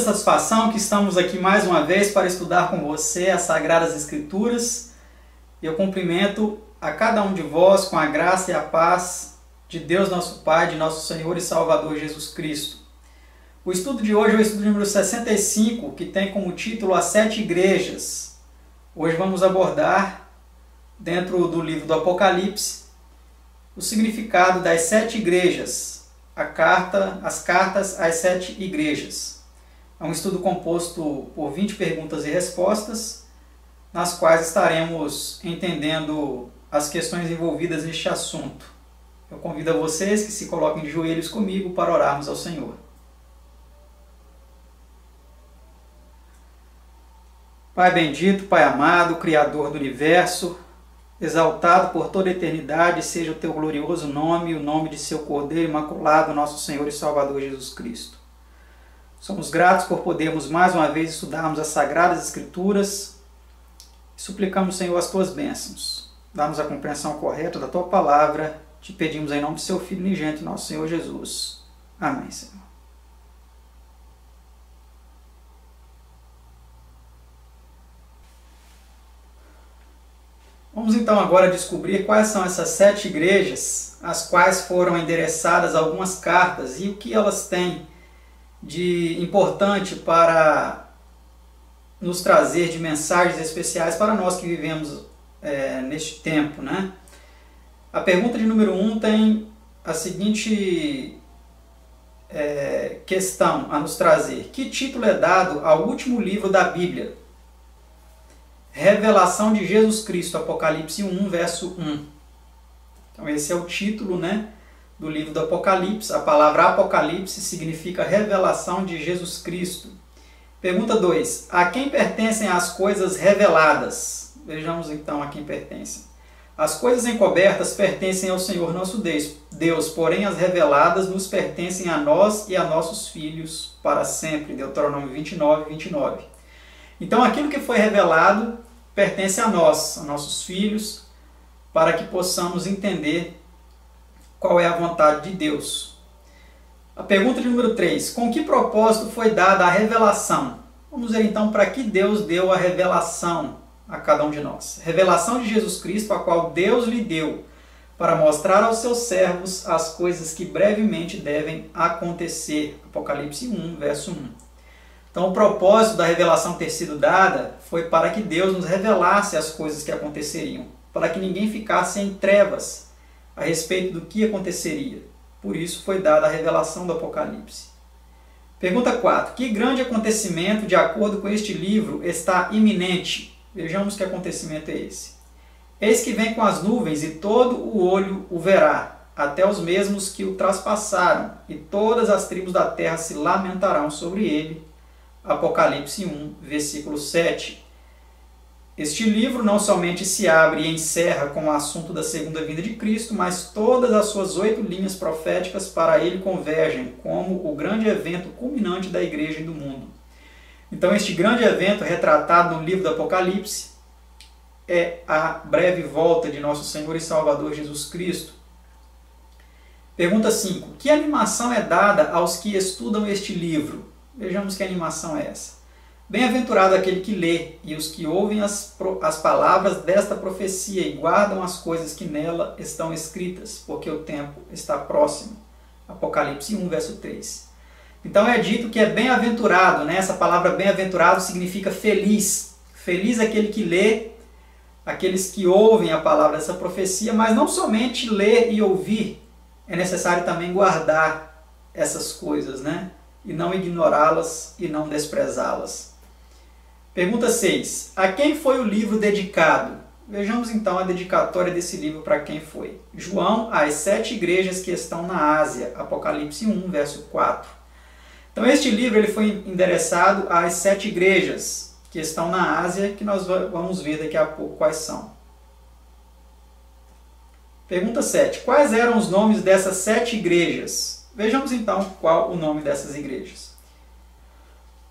satisfação que estamos aqui mais uma vez para estudar com você as Sagradas Escrituras. Eu cumprimento a cada um de vós com a graça e a paz de Deus nosso Pai, de nosso Senhor e Salvador Jesus Cristo. O estudo de hoje é o estudo número 65, que tem como título As Sete Igrejas. Hoje vamos abordar, dentro do livro do Apocalipse, o significado das sete igrejas, as cartas às sete igrejas. É um estudo composto por 20 perguntas e respostas, nas quais estaremos entendendo as questões envolvidas neste assunto. Eu convido a vocês que se coloquem de joelhos comigo para orarmos ao Senhor. Pai bendito, Pai amado, Criador do universo, exaltado por toda a eternidade seja o teu glorioso nome e o nome de seu Cordeiro Imaculado, nosso Senhor e Salvador Jesus Cristo. Somos gratos por podermos mais uma vez estudarmos as Sagradas Escrituras e suplicamos, Senhor, as tuas bênçãos. Dá-nos a compreensão correta da tua palavra. Te pedimos em nome de seu Filho unigênito, nosso Senhor Jesus. Amém, Senhor. Vamos então agora descobrir quais são essas sete igrejas, às quais foram endereçadas algumas cartas e o que elas têm de importante para nos trazer de mensagens especiais para nós que vivemos neste tempo, né? A pergunta de número 1 tem a seguinte questão a nos trazer. Que título é dado ao último livro da Bíblia? Revelação de Jesus Cristo, Apocalipse 1, verso 1. Então esse é o título, né, do livro do Apocalipse. A palavra Apocalipse significa revelação de Jesus Cristo. Pergunta 2. A quem pertencem as coisas reveladas? Vejamos então a quem pertencem. As coisas encobertas pertencem ao Senhor nosso Deus, porém as reveladas nos pertencem a nós e a nossos filhos para sempre. Deuteronômio 29, 29. Então aquilo que foi revelado pertence a nós, a nossos filhos, para que possamos entender qual é a vontade de Deus. A pergunta de número 3. Com que propósito foi dada a revelação? Vamos ver então para que Deus deu a revelação a cada um de nós. Revelação de Jesus Cristo, a qual Deus lhe deu para mostrar aos seus servos as coisas que brevemente devem acontecer. Apocalipse 1, verso 1. Então o propósito da revelação ter sido dada foi para que Deus nos revelasse as coisas que aconteceriam, para que ninguém ficasse em trevas a respeito do que aconteceria. Por isso foi dada a revelação do Apocalipse. Pergunta 4. Que grande acontecimento, de acordo com este livro, está iminente? Vejamos que acontecimento é esse. Eis que vem com as nuvens e todo o olho o verá, até os mesmos que o traspassaram, e todas as tribos da terra se lamentarão sobre ele. Apocalipse 1, versículo 7. Este livro não somente se abre e encerra com o assunto da segunda vinda de Cristo, mas todas as suas 8 linhas proféticas para ele convergem como o grande evento culminante da igreja e do mundo. Então este grande evento retratado no livro do Apocalipse é a breve volta de nosso Senhor e Salvador Jesus Cristo. Pergunta 5. Que animação é dada aos que estudam este livro? Vejamos que animação é essa. Bem-aventurado aquele que lê e os que ouvem as palavras desta profecia e guardam as coisas que nela estão escritas, porque o tempo está próximo. Apocalipse 1, verso 3. Então é dito que é bem-aventurado, né? Essa palavra bem-aventurado significa feliz. Feliz aquele que lê, aqueles que ouvem a palavra dessa profecia, mas não somente ler e ouvir, é necessário também guardar essas coisas, né? E não ignorá-las e não desprezá-las. Pergunta 6. A quem foi o livro dedicado? Vejamos então a dedicatória desse livro para quem foi. João às 7 igrejas que estão na Ásia. Apocalipse 1, verso 4. Então este livro ele foi endereçado às 7 igrejas que estão na Ásia, que nós vamos ver daqui a pouco quais são. Pergunta 7. Quais eram os nomes dessas 7 igrejas? Vejamos então qual o nome dessas igrejas.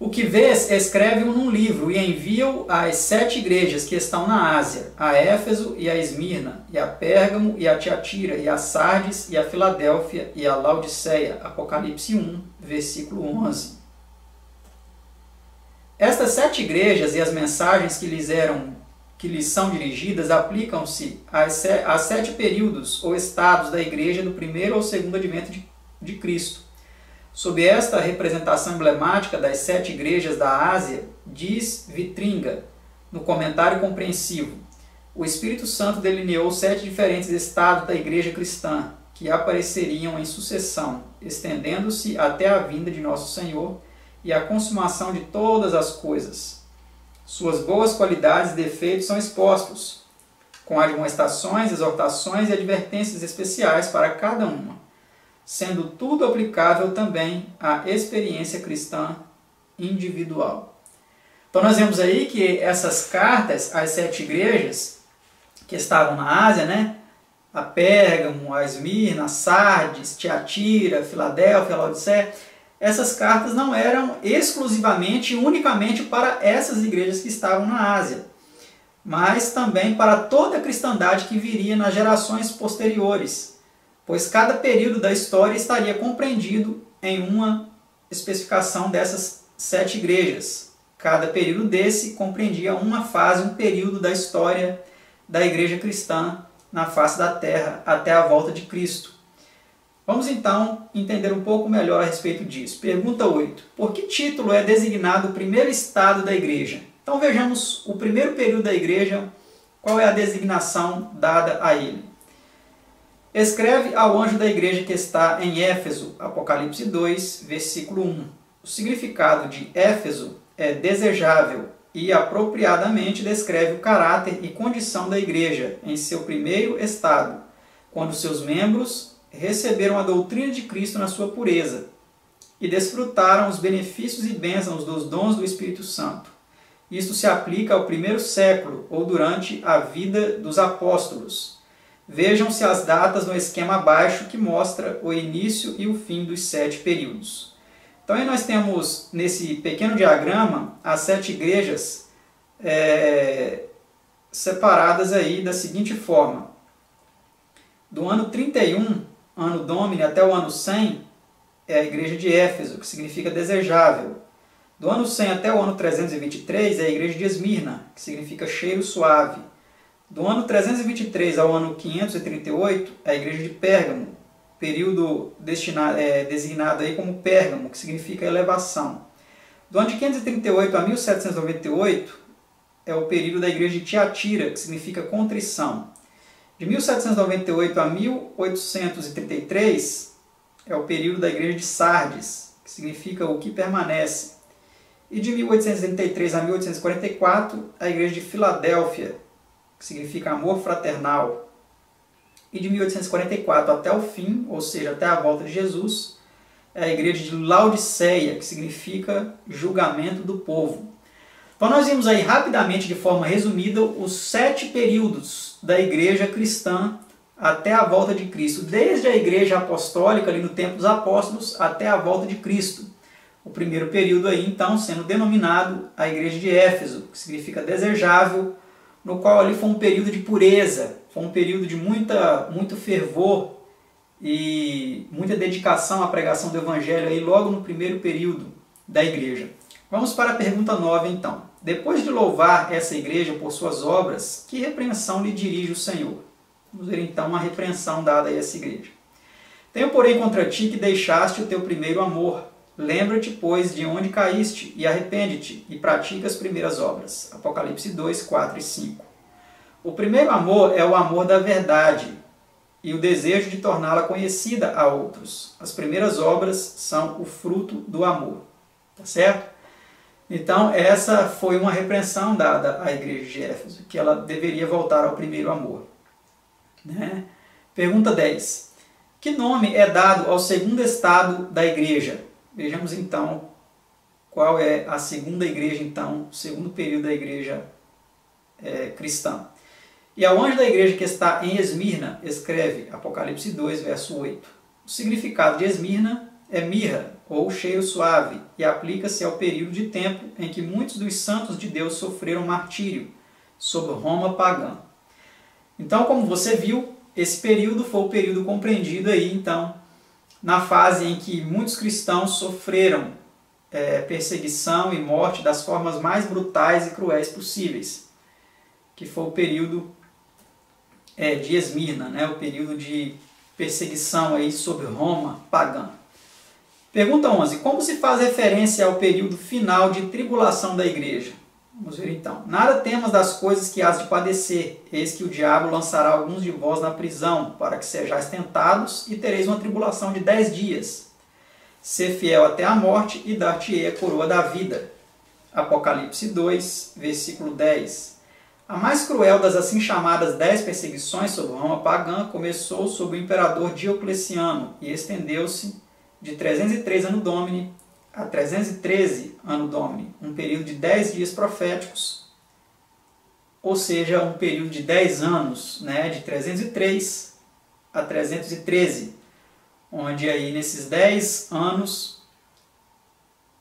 O que vês, escreve-o num livro e envia-o às 7 igrejas que estão na Ásia, a Éfeso e a Esmirna, e a Pérgamo e a Tiatira, e a Sardes e a Filadélfia e a Laodiceia. Apocalipse 1, versículo 11. Estas 7 igrejas e as mensagens que lhes são dirigidas aplicam-se a 7 períodos ou estados da igreja do primeiro ou segundo advento de Cristo. Sob esta representação emblemática das 7 igrejas da Ásia, diz Vitringa, no comentário compreensivo, o Espírito Santo delineou 7 diferentes estados da igreja cristã, que apareceriam em sucessão, estendendo-se até a vinda de nosso Senhor e a consumação de todas as coisas. Suas boas qualidades e defeitos são expostos, com admoestações, exortações e advertências especiais para cada uma, sendo tudo aplicável também à experiência cristã individual. Então nós vemos aí que essas cartas às 7 igrejas que estavam na Ásia, né? A Pérgamo, a Esmirna, a Sardes, Tiatira, Filadélfia, a Laodiceia, essas cartas não eram exclusivamente e unicamente para essas igrejas que estavam na Ásia, mas também para toda a cristandade que viria nas gerações posteriores, pois cada período da história estaria compreendido em uma especificação dessas 7 igrejas. Cada período desse compreendia uma fase, um período da história da igreja cristã na face da terra até a volta de Cristo. Vamos então entender um pouco melhor a respeito disso. Pergunta 8. Por que título é designado o primeiro estado da igreja? Então vejamos o primeiro período da igreja, qual é a designação dada a ele. Escreve ao anjo da igreja que está em Éfeso, Apocalipse 2, versículo 1. O significado de Éfeso é desejável e apropriadamente descreve o caráter e condição da igreja em seu primeiro estado, quando seus membros receberam a doutrina de Cristo na sua pureza e desfrutaram os benefícios e bênçãos dos dons do Espírito Santo. Isto se aplica ao primeiro século ou durante a vida dos apóstolos. Vejam-se as datas no esquema abaixo que mostra o início e o fim dos 7 períodos. Então aí nós temos nesse pequeno diagrama as 7 igrejas separadas aí da seguinte forma. Do ano 31, ano Domini, até o ano 100, é a igreja de Éfeso, que significa desejável. Do ano 100 até o ano 323 é a igreja de Esmirna, que significa cheiro suave. Do ano 323 ao ano 538 é a igreja de Pérgamo, período designado aí como Pérgamo, que significa elevação. Do ano de 538 a 1798 é o período da igreja de Tiatira, que significa contrição. De 1798 a 1833 é o período da igreja de Sardes, que significa o que permanece. E de 1833 a 1844, a igreja de Filadélfia, que significa amor fraternal. E de 1844 até o fim, ou seja, até a volta de Jesus, é a igreja de Laodiceia, que significa julgamento do povo. Então nós vimos aí rapidamente, de forma resumida, os 7 períodos da igreja cristã até a volta de Cristo, desde a igreja apostólica, ali no tempo dos apóstolos, até a volta de Cristo. O primeiro período aí, então, sendo denominado a igreja de Éfeso, que significa desejável, no qual ali foi um período de pureza, foi um período de muito fervor e muita dedicação à pregação do evangelho aí logo no primeiro período da igreja. Vamos para a pergunta 9 então. Depois de louvar essa igreja por suas obras, que repreensão lhe dirige o Senhor? Vamos ver então uma repreensão dada a essa igreja. Tenho, porém, contra ti que deixaste o teu primeiro amor. Lembra-te, pois, de onde caíste, e arrepende-te, e pratica as primeiras obras. Apocalipse 2, 4 e 5. O primeiro amor é o amor da verdade e o desejo de torná-la conhecida a outros. As primeiras obras são o fruto do amor. Tá certo? Então, essa foi uma repreensão dada à igreja de Éfeso, que ela deveria voltar ao primeiro amor. Né? Pergunta 10. Que nome é dado ao segundo estado da igreja? Vejamos então qual é a segunda igreja, então, o segundo período da igreja cristã. E ao anjo da igreja que está em Esmirna, escreve Apocalipse 2, verso 8. O significado de Esmirna é mirra, ou cheiro suave, e aplica-se ao período de tempo em que muitos dos santos de Deus sofreram martírio sob Roma pagã. Então, como você viu, esse período foi o período compreendido aí, então, na fase em que muitos cristãos sofreram perseguição e morte das formas mais brutais e cruéis possíveis, que foi o período de Esmirna, né? O período de perseguição aí sobre Roma pagã. Pergunta 11. Como se faz referência ao período final de tribulação da igreja? Vamos ver então. Nada temas das coisas que hás de padecer, eis que o diabo lançará alguns de vós na prisão, para que sejais tentados, e tereis uma tribulação de 10 dias. Ser fiel até a morte, e dar-te-ei a coroa da vida. Apocalipse 2, versículo 10. A mais cruel das assim chamadas 10 perseguições sobre Roma pagã começou sob o imperador Diocleciano e estendeu-se de 303 Anno Domini a 313 Anno Domini, um período de 10 dias proféticos, ou seja, um período de 10 anos, né, de 303 a 313, onde aí nesses 10 anos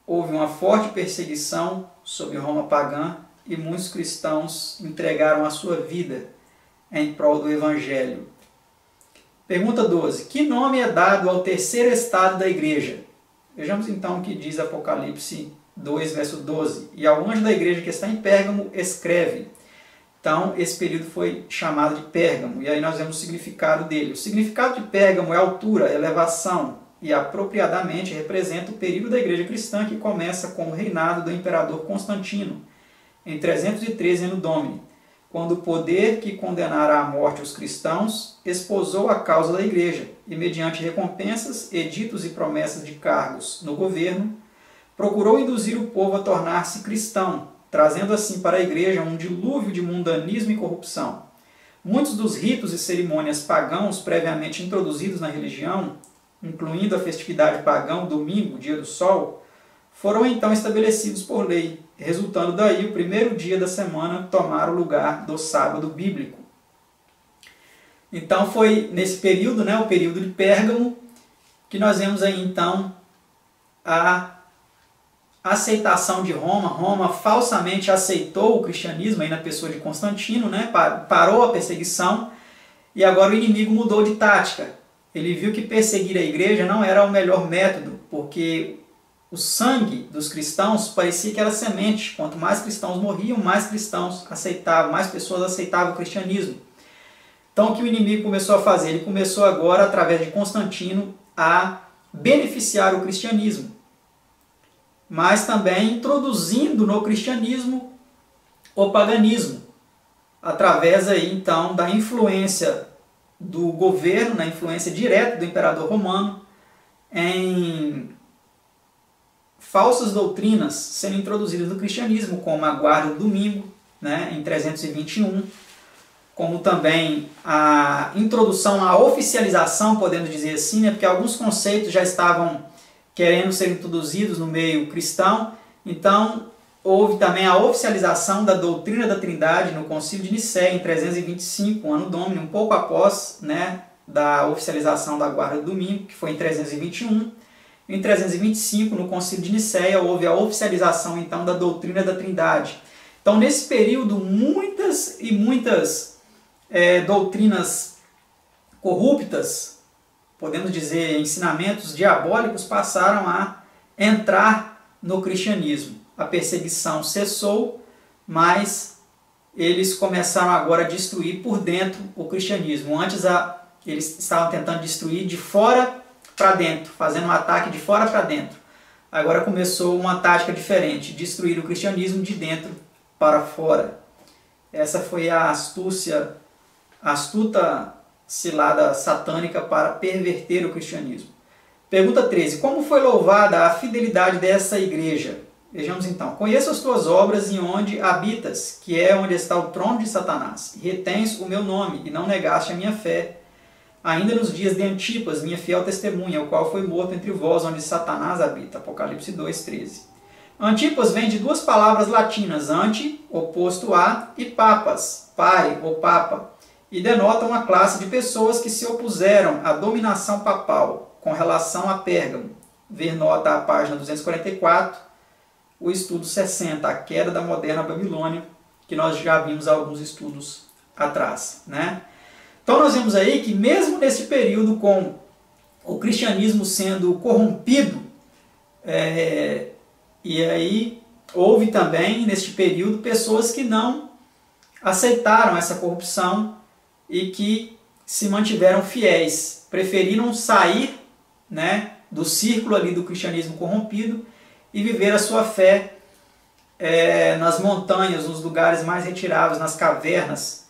houve uma forte perseguição sobre Roma pagã e muitos cristãos entregaram a sua vida em prol do Evangelho. Pergunta 12. Que nome é dado ao terceiro estado da igreja? Vejamos então o que diz Apocalipse 2, verso 12. E ao anjo da igreja que está em Pérgamo, escreve. Então, esse período foi chamado de Pérgamo, e aí nós vemos o significado dele. O significado de Pérgamo é altura, elevação, e apropriadamente representa o período da igreja cristã que começa com o reinado do imperador Constantino, em 313 Anno Domini, quando o poder que condenara à morte os cristãos esposou a causa da igreja e, mediante recompensas, editos e promessas de cargos no governo, procurou induzir o povo a tornar-se cristão, trazendo assim para a igreja um dilúvio de mundanismo e corrupção. Muitos dos ritos e cerimônias pagãos previamente introduzidos na religião, incluindo a festividade pagã, o domingo, dia do sol, foram então estabelecidos por lei, resultando daí o primeiro dia da semana tomar o lugar do sábado bíblico. Então foi nesse período, né, o período de Pérgamo, que nós vemos aí então a aceitação de Roma. Roma falsamente aceitou o cristianismo aí na pessoa de Constantino, né, parou a perseguição, e agora o inimigo mudou de tática. Ele viu que perseguir a igreja não era o melhor método, porque o sangue dos cristãos parecia que era semente. Quanto mais cristãos morriam, mais cristãos aceitavam, mais pessoas aceitavam o cristianismo. Então o que o inimigo começou a fazer? Ele começou agora, através de Constantino, a beneficiar o cristianismo, mas também introduzindo no cristianismo o paganismo, através aí então da influência do governo, na influência direta do imperador romano, em falsas doutrinas sendo introduzidas no cristianismo, como a guarda do domingo, né, em 321, como também a introdução, a oficialização, podemos dizer assim, né, porque alguns conceitos já estavam querendo ser introduzidos no meio cristão. Então houve também a oficialização da doutrina da Trindade no Concílio de Nicéia, em 325, Anno Domini, um pouco após, né, da oficialização da guarda do domingo, que foi em 321. Em 325, no Concílio de Nicéia, houve a oficialização então da doutrina da Trindade. Então, nesse período, muitas doutrinas corruptas, podemos dizer, ensinamentos diabólicos, passaram a entrar no cristianismo. A perseguição cessou, mas eles começaram agora a destruir por dentro o cristianismo. Antes eles estavam tentando destruir de fora para dentro, fazendo um ataque de fora para dentro. Agora começou uma tática diferente, destruir o cristianismo de dentro para fora. Essa foi a astuta cilada satânica para perverter o cristianismo. Pergunta 13. Como foi louvada a fidelidade dessa igreja? Vejamos então. Conheço as tuas obras e onde habitas, que é onde está o trono de Satanás. E retens o meu nome, e não negaste a minha fé, ainda nos dias de Antipas, minha fiel testemunha, o qual foi morto entre vós, onde Satanás habita. Apocalipse 2:13. Antipas vem de duas palavras latinas, ante, oposto a, e papas, pai ou papa, e denota uma classe de pessoas que se opuseram à dominação papal com relação a Pérgamo. Ver nota a página 244, o estudo 60, a queda da moderna Babilônia, que nós já vimos alguns estudos atrás, né? Então nós vemos aí que mesmo nesse período, com o cristianismo sendo corrompido E aí houve também, neste período, pessoas que não aceitaram essa corrupção e que se mantiveram fiéis, preferiram sair, né, do círculo ali do cristianismo corrompido e viver a sua fé nas montanhas, nos lugares mais retirados, nas cavernas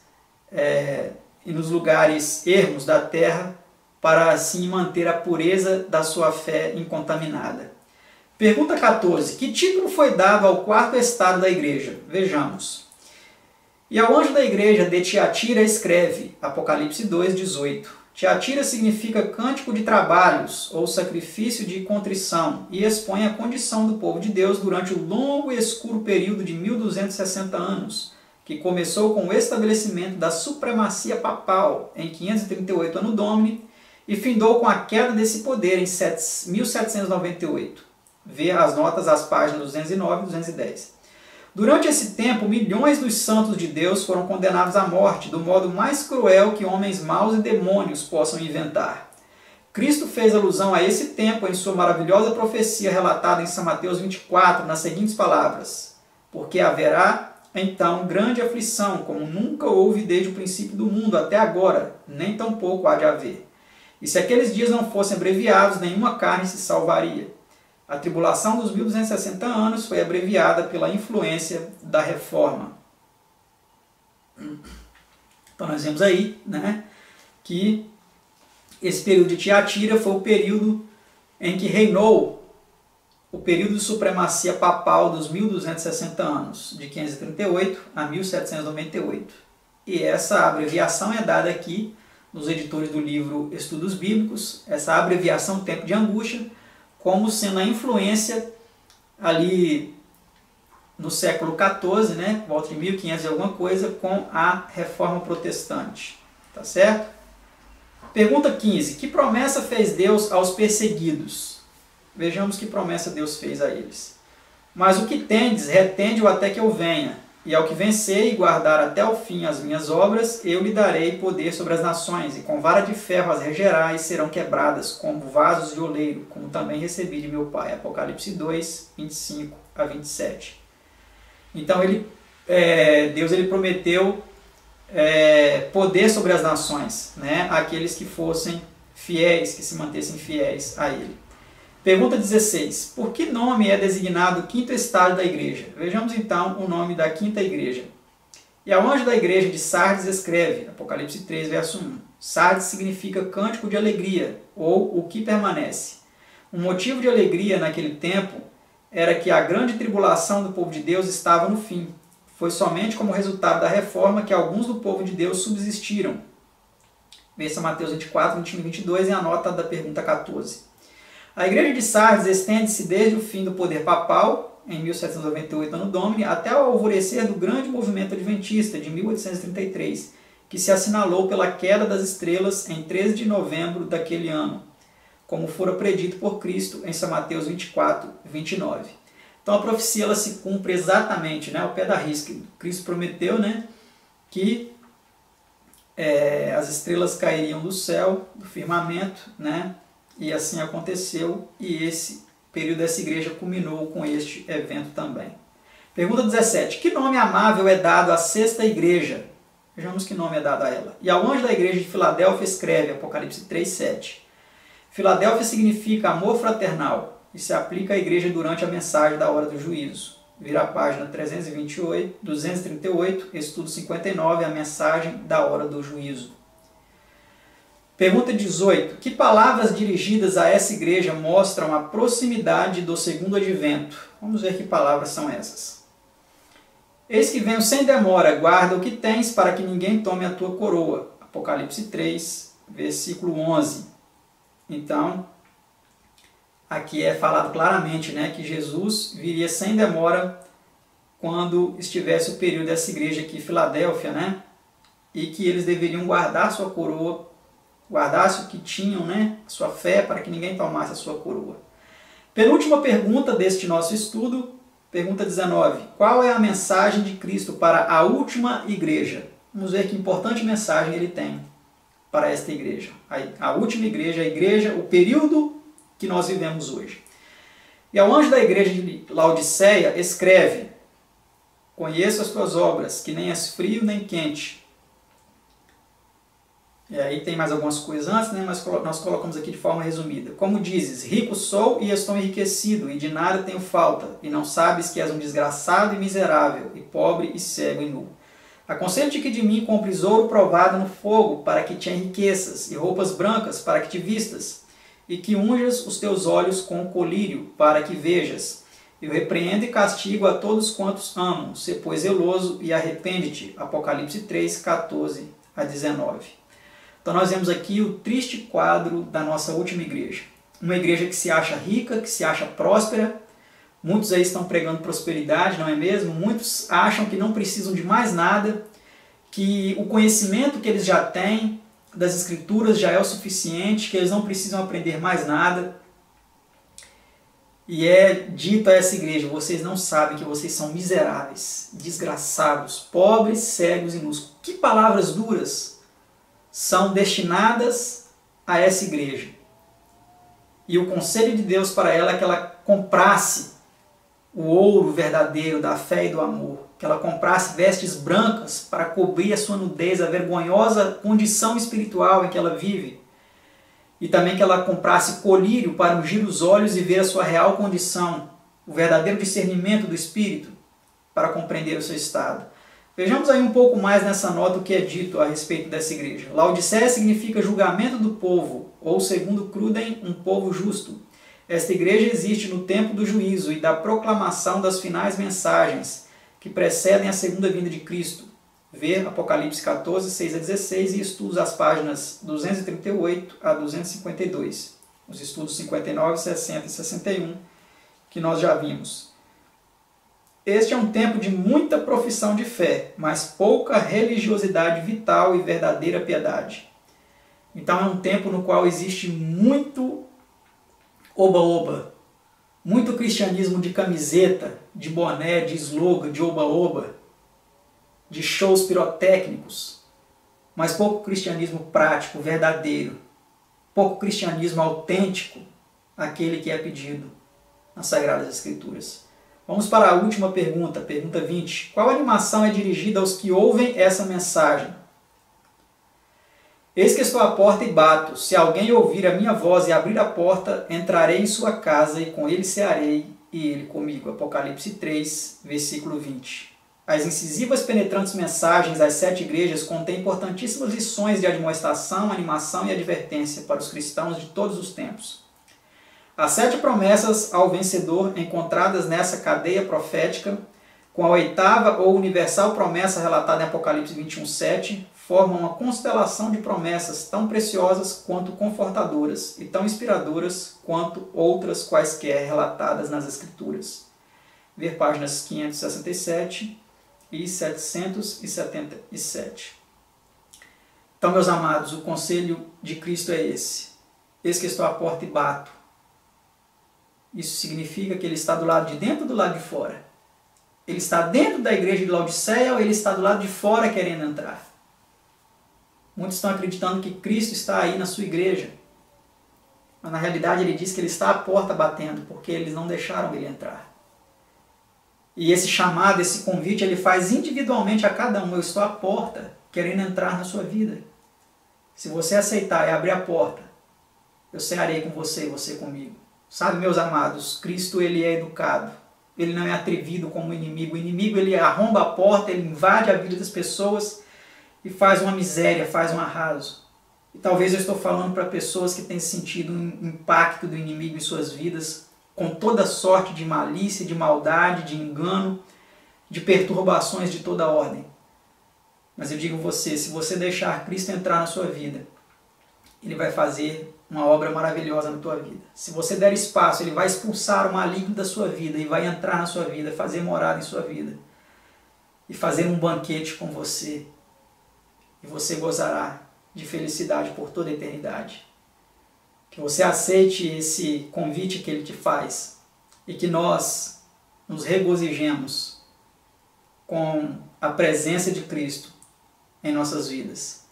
e nos lugares ermos da terra, para assim manter a pureza da sua fé incontaminada. Pergunta 14. Que título foi dado ao quarto estado da igreja? Vejamos. E ao anjo da igreja de Tiatira escreve, Apocalipse 2:18. Tiatira significa cântico de trabalhos ou sacrifício de contrição e expõe a condição do povo de Deus durante o longo e escuro período de 1260 anos, que começou com o estabelecimento da supremacia papal em 538 Anno Domini e findou com a queda desse poder em 1798. Vê as notas, as páginas 209 e 210. Durante esse tempo, milhões dos santos de Deus foram condenados à morte, do modo mais cruel que homens maus e demônios possam inventar. Cristo fez alusão a esse tempo em sua maravilhosa profecia relatada em São Mateus 24, nas seguintes palavras: porque haverá, então, grande aflição, como nunca houve desde o princípio do mundo até agora, nem tampouco há de haver. E se aqueles dias não fossem abreviados, nenhuma carne se salvaria. A tribulação dos 1260 anos foi abreviada pela influência da Reforma. Então nós vemos aí, né, que esse período de Tiatira foi o período em que reinou o período de supremacia papal dos 1260 anos, de 538 a 1798. E essa abreviação é dada aqui nos editores do livro Estudos Bíblicos, essa abreviação Tempo de Angústia, como sendo a influência ali no século XIV, né, volta de 1500 e alguma coisa, com a Reforma Protestante. Tá certo? Pergunta 15. Que promessa fez Deus aos perseguidos? Vejamos que promessa Deus fez a eles. Mas o que tendes, retende-o até que eu venha. E ao que vencer e guardar até o fim as minhas obras, eu lhe darei poder sobre as nações, e com vara de ferro as regerá, e serão quebradas como vasos de oleiro, como também recebi de meu Pai. Apocalipse 2, 25 a 27. Então Deus prometeu poder sobre as nações, né? Aqueles que fossem fiéis, que se mantessem fiéis a Ele. Pergunta 16. Por que nome é designado o quinto estágio da igreja? Vejamos então o nome da quinta igreja. E ao anjo da igreja de Sardes escreve, Apocalipse 3, verso 1. Sardes significa cântico de alegria, ou o que permanece. Um motivo de alegria naquele tempo era que a grande tribulação do povo de Deus estava no fim. Foi somente como resultado da reforma que alguns do povo de Deus subsistiram. Veja Mateus 24, 21 e 22 e a nota da pergunta 14. A igreja de Sardes estende-se desde o fim do poder papal, em 1798 Anno Domini, até o alvorecer do grande movimento adventista de 1833, que se assinalou pela queda das estrelas em 13 de novembro daquele ano, como fora predito por Cristo em São Mateus 24, 29. Então a profecia ela se cumpre exatamente, né, ao pé da risca. Cristo prometeu, né, que as estrelas cairiam do céu, do firmamento, né, e assim aconteceu, e esse período dessa igreja culminou com este evento também. Pergunta 17. Que nome amável é dado à sexta igreja? Vejamos que nome é dado a ela. E ao anjo da igreja de Filadélfia escreve, Apocalipse 3, 7. Filadélfia significa amor fraternal e se aplica à igreja durante a mensagem da hora do juízo. Vira a página 238, estudo 59, a mensagem da hora do juízo. Pergunta 18. Que palavras dirigidas a essa igreja mostram a proximidade do segundo advento? Vamos ver que palavras são essas. Eis que venho sem demora, guarda o que tens para que ninguém tome a tua coroa. Apocalipse 3, versículo 11. Então, aqui é falado claramente, né, que Jesus viria sem demora quando estivesse o período dessa igreja aqui, Filadélfia, né, e que eles deveriam guardar sua coroa, guardasse o que tinham, né, a sua fé, para que ninguém tomasse a sua coroa. Penúltima pergunta deste nosso estudo, pergunta 19. Qual é a mensagem de Cristo para a última igreja? Vamos ver que importante mensagem ele tem para esta igreja. A última igreja, o período que nós vivemos hoje. E ao anjo da igreja de Laodiceia escreve: conheço as tuas obras, que nem és frio nem quente. E aí tem mais algumas coisas antes, né? Mas nós colocamos aqui de forma resumida. Como dizes, rico sou e estou enriquecido, e de nada tenho falta, e não sabes que és um desgraçado e miserável, e pobre e cego e nu. Aconselho-te que de mim compres ouro provado no fogo, para que te enriqueças, e roupas brancas, para que te vistas, e que unjas os teus olhos com colírio, para que vejas. Eu repreendo e castigo a todos quantos amam. Sê, pois, zeloso e arrepende-te. Apocalipse 3, 14 a 19. Então nós vemos aqui o triste quadro da nossa última igreja. Uma igreja que se acha rica, que se acha próspera. Muitos aí estão pregando prosperidade, não é mesmo? Muitos acham que não precisam de mais nada, que o conhecimento que eles já têm das Escrituras já é o suficiente, que eles não precisam aprender mais nada. E é dito a essa igreja: vocês não sabem que vocês são miseráveis, desgraçados, pobres, cegos e nus. Que palavras duras são destinadas a essa igreja. E o conselho de Deus para ela é que ela comprasse o ouro verdadeiro da fé e do amor, que ela comprasse vestes brancas para cobrir a sua nudez, a vergonhosa condição espiritual em que ela vive, e também que ela comprasse colírio para ungir os olhos e ver a sua real condição, o verdadeiro discernimento do Espírito, para compreender o seu estado. Vejamos aí um pouco mais nessa nota o que é dito a respeito dessa igreja. Laodiceia significa julgamento do povo, ou segundo Cruden, um povo justo. Esta igreja existe no tempo do juízo e da proclamação das finais mensagens que precedem a segunda vinda de Cristo. Ver Apocalipse 14, 6 a 16 e estudos as páginas 238 a 252. Os estudos 59, 60 e 61 que nós já vimos. Este é um tempo de muita profissão de fé, mas pouca religiosidade vital e verdadeira piedade. Então é um tempo no qual existe muito oba-oba, muito cristianismo de camiseta, de boné, de slogan, de oba-oba, de shows pirotécnicos, mas pouco cristianismo prático, verdadeiro, pouco cristianismo autêntico, aquele que é pedido nas Sagradas Escrituras. Vamos para a última pergunta, pergunta 20. Qual animação é dirigida aos que ouvem essa mensagem? Eis que estou à porta e bato. Se alguém ouvir a minha voz e abrir a porta, entrarei em sua casa e com ele cearei e ele comigo. Apocalipse 3, versículo 20. As incisivas penetrantes mensagens às 7 igrejas contêm importantíssimas lições de admoestação, animação e advertência para os cristãos de todos os tempos. As 7 promessas ao vencedor encontradas nessa cadeia profética, com a 8ª ou universal promessa relatada em Apocalipse 21:7, formam uma constelação de promessas tão preciosas quanto confortadoras e tão inspiradoras quanto outras quaisquer relatadas nas Escrituras. Ver páginas 567 e 777. Então, meus amados, o conselho de Cristo é esse. Eis que estou à porta e bato. Isso significa que ele está do lado de dentro ou do lado de fora? Ele está dentro da igreja de Laodiceia ou ele está do lado de fora querendo entrar? Muitos estão acreditando que Cristo está aí na sua igreja. Mas na realidade ele diz que ele está à porta batendo, porque eles não deixaram ele entrar. E esse chamado, esse convite, ele faz individualmente a cada um. Eu estou à porta, querendo entrar na sua vida. Se você aceitar e abrir a porta, eu cearei com você e você comigo. Sabe, meus amados, Cristo ele é educado. Ele não é atrevido como o inimigo. O inimigo ele arromba a porta, ele invade a vida das pessoas e faz uma miséria, faz um arraso. E talvez eu estou falando para pessoas que têm sentido um impacto do inimigo em suas vidas, com toda sorte de malícia, de maldade, de engano, de perturbações de toda ordem. Mas eu digo a você, se você deixar Cristo entrar na sua vida, ele vai fazer uma obra maravilhosa na tua vida. Se você der espaço, ele vai expulsar o maligno da sua vida e vai entrar na sua vida, fazer morada em sua vida e fazer um banquete com você. E você gozará de felicidade por toda a eternidade. Que você aceite esse convite que ele te faz e que nós nos regozijemos com a presença de Cristo em nossas vidas.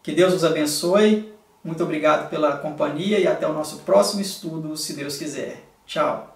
Que Deus nos abençoe. Muito obrigado pela companhia e até o nosso próximo estudo, se Deus quiser. Tchau!